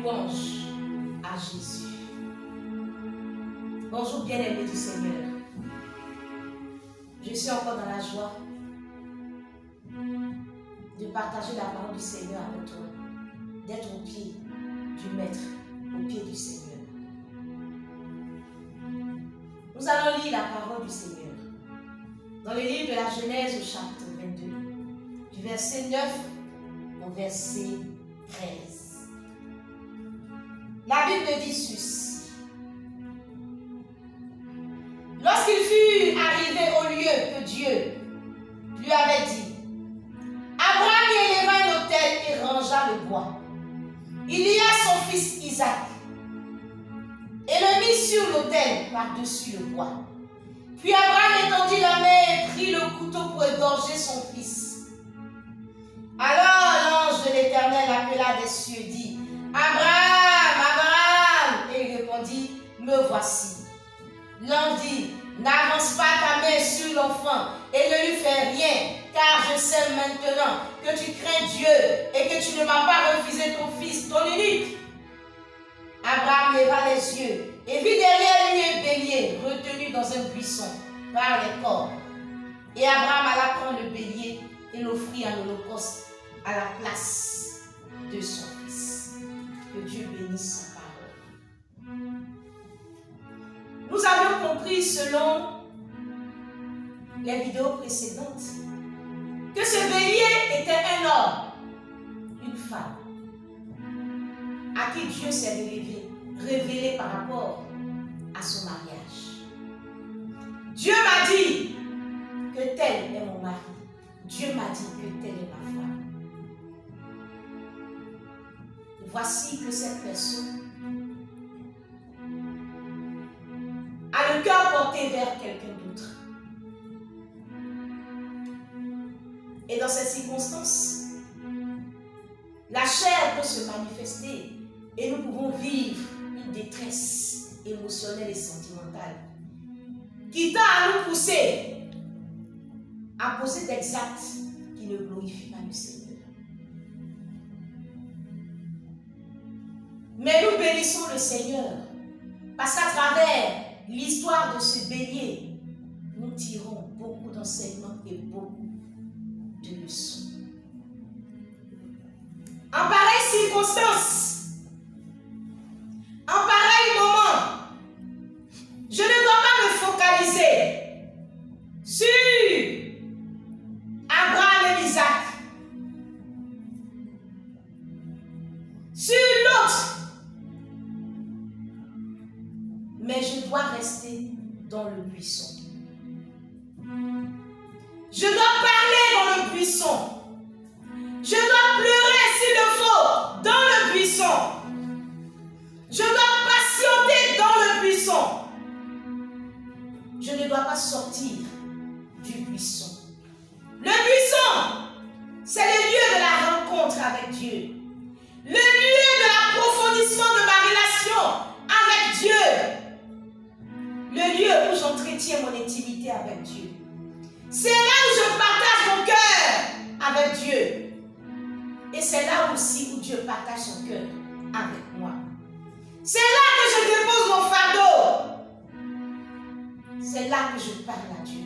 louange à Jésus. Bonjour bien-aimés du Seigneur. Je suis encore dans la joie de partager la parole du Seigneur avec toi, d'être au pied du Maître, au pied du Seigneur. Nous allons lire la parole du Seigneur dans le livre de la Genèse au chapitre 22, du verset 9 au verset 13. La Bible dit ceci. Lorsqu'il fut arrivé au lieu que Dieu lui avait dit, Abraham y éleva un autel et rangea le bois. Il lia son fils Isaac et le mit sur l'autel par-dessus le bois. Puis Abraham étendit la main et prit le couteau pour égorger son fils. Alors l'ange de l'Éternel appela des cieux, dit, Abraham, Abraham! Et il répondit, me voici. L'ange dit, n'avance pas ta main sur l'enfant et ne lui fais rien, car je sais maintenant que tu crains Dieu et que tu ne m'as pas refusé ton fils, ton unique. Abraham leva les yeux et vit derrière lui un bélier retenu dans un buisson par les cornes. Et Abraham alla prendre le bélier et l'offrit en holocauste à la place de son fils. Que Dieu bénisse sa parole. Nous avions compris selon les vidéos précédentes que ce bélier était un homme, une femme, à qui Dieu s'est révélé par rapport à son mariage. Dieu m'a dit que tel est mon mari. Dieu m'a dit que telle est ma femme. Voici que cette personne a le cœur porté vers quelqu'un d'autre. Et dans ces circonstances, la chair peut se manifester et nous pouvons vivre une détresse émotionnelle et sentimentale qui tend à nous pousser à poser des actes qui ne glorifient pas le Seigneur. Mais nous bénissons le Seigneur parce qu'à travers l'histoire de ce bélier, nous tirons beaucoup d'enseignements et beaucoup de leçons. En pareille circonstance, en pareil moment, je ne dois pas me focaliser sur Abraham et Isaac, sur l'autre, mais je dois rester dans le buisson. Je dois parler dans le buisson. Je dois pleurer s'il le faut dans le buisson. Je dois patienter dans le buisson. Je ne dois pas sortir du buisson. Le buisson, c'est le lieu de la rencontre avec Dieu. Le lieu de l'approfondissement de ma relation avec Dieu. Le lieu où j'entretiens mon intimité avec Dieu. C'est là où je partage mon cœur avec Dieu. Et c'est là aussi où Dieu partage son cœur avec moi. C'est là que je dépose mon fardeau. C'est là que je parle à Dieu.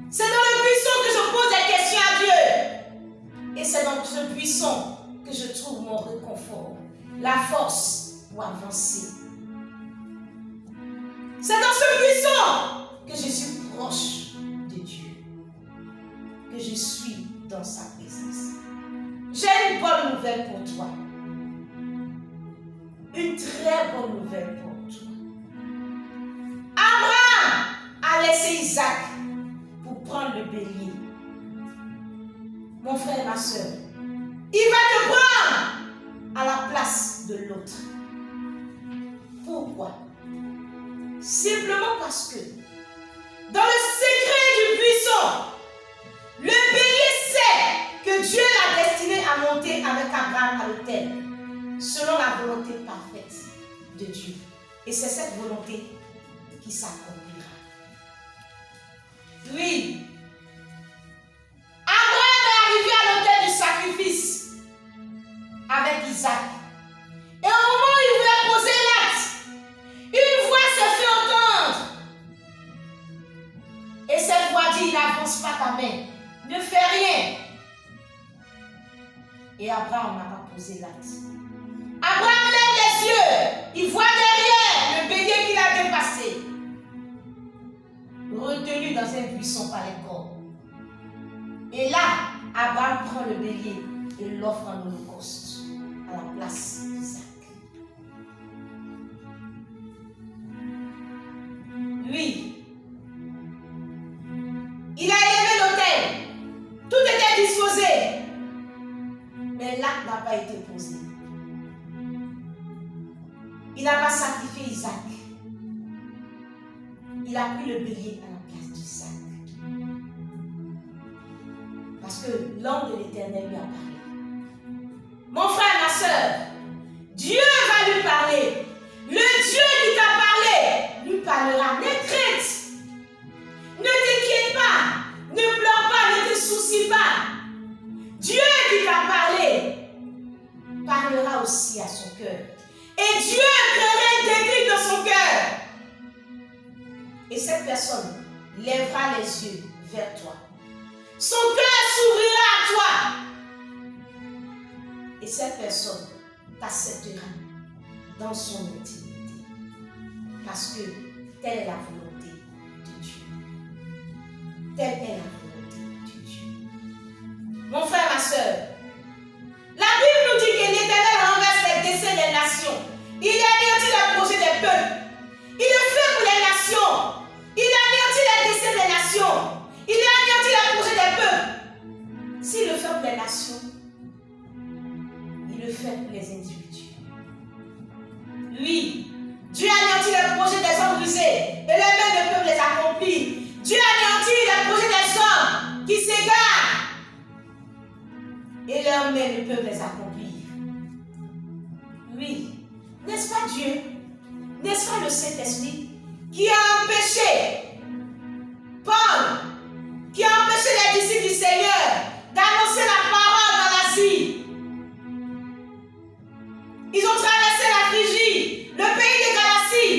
C'est dans le buisson que je pose des questions à Dieu. Et c'est dans ce buisson que je trouve mon réconfort, la force pour avancer. C'est dans ce buisson que je suis proche de Dieu, que je suis dans sa présence. J'ai une bonne nouvelle pour toi. Une très bonne nouvelle pour toi. Abraham a laissé Isaac pour prendre le bélier. Mon frère, ma soeur, il va te prendre à la place de l'autre. Pourquoi? Simplement parce que dans le secret du buisson, le bélier sait que Dieu l'a destiné à monter avec Abraham à l'autel, selon la volonté parfaite de Dieu. Et c'est cette volonté qui s'accomplira. Oui. Abraham est arrivé à l'autel du sacrifice avec Isaac. n'avance pas ta main. Ne fais rien. Et Abraham n'a pas posé l'acte. Abraham lève les yeux. Il voit derrière le bélier qu'il a dépassé. Retenu dans un buisson par les corps. Et là, Abraham prend le bélier et l'offre en holocauste à la place d'Isaac. Lui, il a élevé l'autel. Tout était disposé. Mais l'acte n'a pas été posé. Il n'a pas sacrifié Isaac. Il a pris le bélier à la place d'Isaac. Parce que l'ange de l'Éternel lui a parlé. Mon frère, ma soeur, Dieu va lui parler. Le Dieu qui t'a parlé lui parlera. N'aie crainte. Ne t'inquiète pas. Ne pleure pas, ne te soucie pas. Dieu qui t'a parlé parlera aussi à son cœur. Et Dieu créera un déclic dans son cœur. Et cette personne lèvera les yeux vers toi. Son cœur s'ouvrira à toi. Et cette personne t'acceptera dans son intimité. Parce que telle est la volonté de Dieu. Telle est la volonté de Dieu. Mon frère, ma soeur, la Bible nous dit que l'Éternel renverse les desseins des nations. Il anéantit les projets des peuples. Il le fait pour les nations. Il anéantit les desseins des nations. Il anéantit les projets des peuples. S'il le fait pour les nations, il le fait pour les individus. Oui, Dieu anéantit les projets des hommes brisés et les mains ne peuvent les accomplir. Dieu anéantit les projets des hommes qui s'égarent et leurs mains ne peuvent les accomplir. Oui, n'est-ce pas Dieu? N'est-ce pas le Saint-Esprit qui a empêché Paul, qui a empêché les disciples du Seigneur d'annoncer la parole dans l'Asie? Ils ont traversé la Phrygie, le pays de Galatie.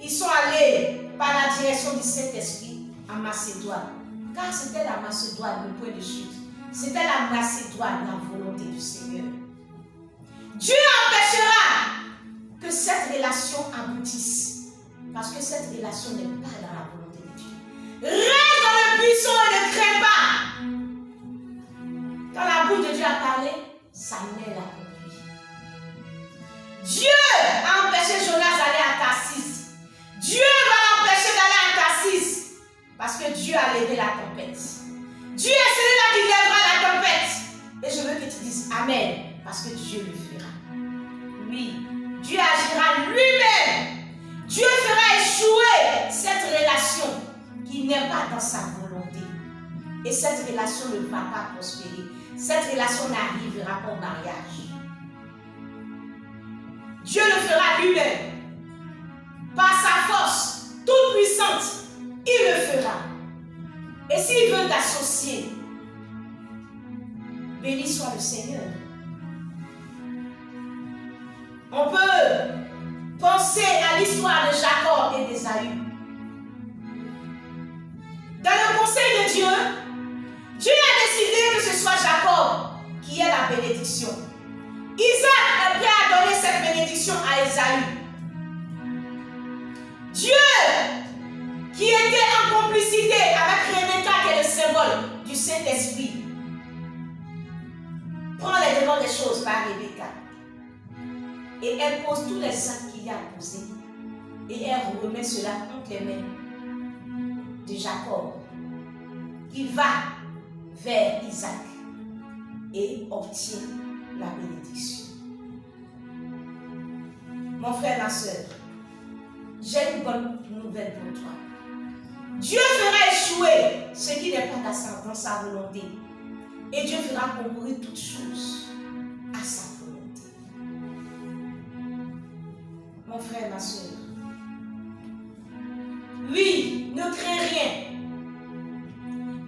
Ils sont allés par la direction du Saint-Esprit en Macédoine. Car c'était la Macédoine le point de chute. C'était la Macédoine, la volonté du Seigneur. Dieu empêchera que cette relation aboutisse. Parce que cette relation n'est pas dans la volonté de Dieu. Reste dans le buisson et ne crains pas. Quand la bouche de Dieu a parlé, sa main l'a accompli. Dieu a empêché Jonas d'aller à Tarsis. Dieu va l'empêcher d'aller à Tarsis. Parce que Dieu a levé la tempête. Dieu est celui-là qui lèvera la tempête. Et je veux que tu dises Amen. Parce que Dieu le fera. Oui, Dieu agira lui-même. Dieu fera échouer cette relation qui n'est pas dans sa volonté. Et cette relation ne va pas prospérer. Cette relation n'arrivera pas au mariage. Dieu le fera lui-même. Par sa force toute puissante, il le fera. Et s'il veut t'associer, béni soit le Seigneur. On peut penser à l'histoire de Jacob et d'Ésaü. Dans le conseil de Dieu, Dieu a décidé que ce soit Jacob qui ait la bénédiction. Isaac est prêt à donner cette bénédiction à Ésaü. Dieu, qui était en complicité avec Rebecca, qui est le symbole du Saint-Esprit, prend les devants des choses par Rebecca. Et elle pose tous les actes qu'il y a à poser. Et elle remet cela entre les mains de Jacob, qui va vers Isaac et obtient la bénédiction. Mon frère, ma soeur, j'ai une bonne nouvelle pour toi. Dieu fera échouer ce qui n'est pas dans sa volonté. Et Dieu fera concourir toutes choses à sa volonté. Mon frère, ma soeur, oui, ne crains rien.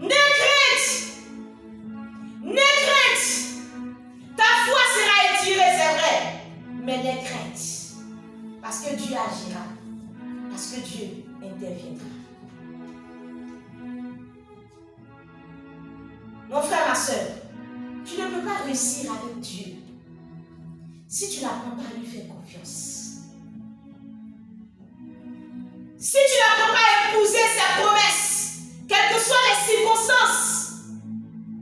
Ne crainte. Ne crainte. Ta foi sera étirée, c'est vrai. Mais ne crainte. Parce que Dieu agira. Parce que Dieu interviendra. soeur, tu ne peux pas réussir avec Dieu si tu n'apprends pas à lui faire confiance. Si tu n'apprends pas à épouser sa promesse, quelles que soient les circonstances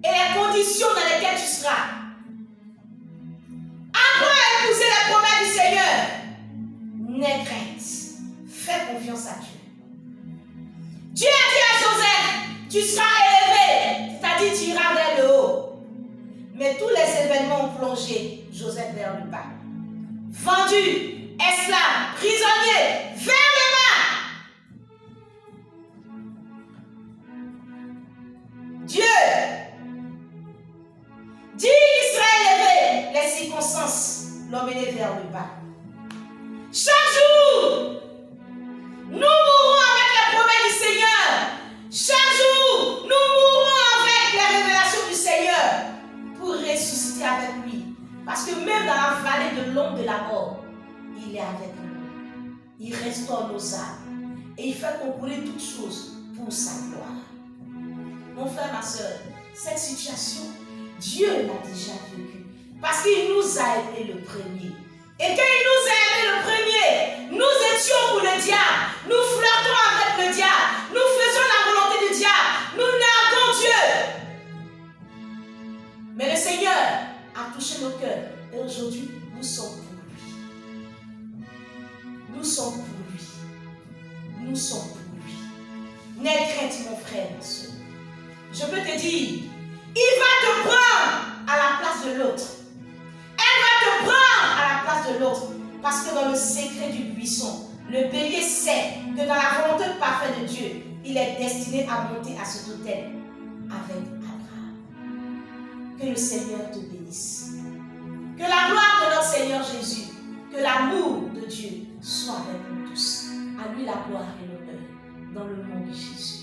et les conditions dans lesquelles tu seras, apprends à épouser les promesses du Seigneur. N'aie crainte, fais confiance à Dieu. Dieu a dit à Joseph, tu seras élevé, c'est-à-dire tu iras vers le haut. Mais tous les événements ont plongé Joseph vers le bas. Vendu, esclave, prisonnier, vers le bas. Dieu dit qu'il sera élevé, les circonstances l'ont mené vers le bas. Chaque jour, nous mourrons avec la promesse du Seigneur. Chaque jour, nous mourrons avec la révélation du Seigneur pour ressusciter avec lui. Parce que même dans la vallée de l'ombre de la mort, il est avec nous. Il restaure nos âmes et il fait concourir toutes choses pour sa gloire. Mon frère, ma soeur, cette situation, Dieu l'a déjà vécue parce qu'il nous a aimés le premier. Et quand il nous a aimés le premier, nous étions pour le diable, nous flirtons avec le diable, nous faisons la volonté du diable, nous narguons Dieu. Mais le Seigneur a touché nos cœurs et aujourd'hui, nous sommes pour lui. Nous sommes pour lui. Nous sommes pour lui. N'aie crainte, mon frère, ma soeur. Je peux te dire, il va te prendre à la place de l'autre. Elle va te prendre à la place de l'autre. Parce que dans le secret du buisson, le bélier sait que dans la volonté parfaite de Dieu, il est destiné à monter à cet autel avec Abraham. Que le Seigneur te bénisse. Que la gloire de notre Seigneur Jésus, que l'amour de Dieu soit avec nous tous. À lui la gloire et l'honneur dans le nom de Jésus.